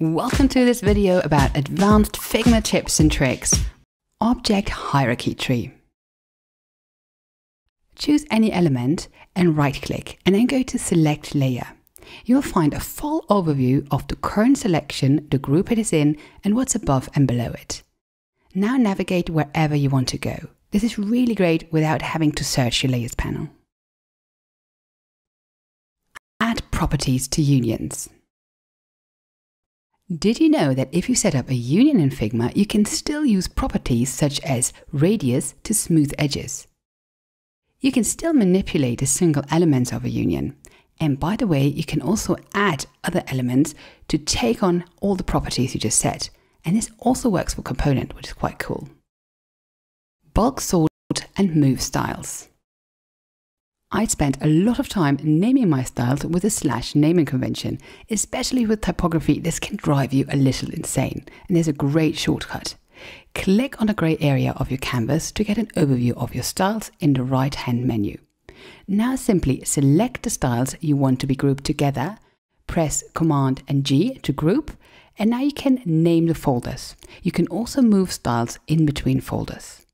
Welcome to this video about advanced Figma tips and tricks. Object hierarchy tree. Choose any element and right-click and then go to Select Layer. You'll find a full overview of the current selection, the group it is in, and what's above and below it. Now navigate wherever you want to go. This is really great without having to search your Layers panel. Add properties to unions. Did you know that if you set up a union in Figma, you can still use properties such as radius to smooth edges? You can still manipulate the single elements of a union. And by the way, you can also add other elements to take on all the properties you just set. And this also works for component, which is quite cool. Bulk sort and move styles. I spent a lot of time naming my styles with a / naming convention. Especially with typography, this can drive you a little insane. And there's a great shortcut. Click on the grey area of your canvas to get an overview of your styles in the right-hand menu. Now simply select the styles you want to be grouped together, press Command and G to group, and now you can name the folders. You can also move styles in between folders.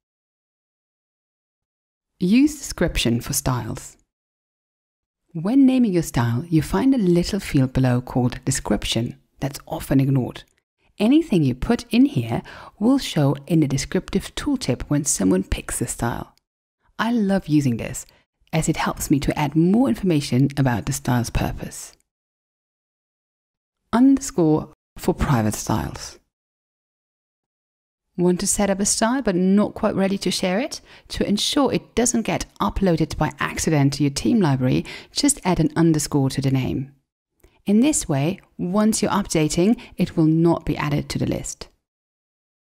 Use description for styles. When naming your style, you find a little field below called description that's often ignored. Anything you put in here will show in the descriptive tooltip when someone picks the style. I love using this as it helps me to add more information about the style's purpose. Underscore for private styles. Want to set up a style but not quite ready to share it? To ensure it doesn't get uploaded by accident to your team library, just add an underscore to the name. In this way, once you're updating, it will not be added to the list.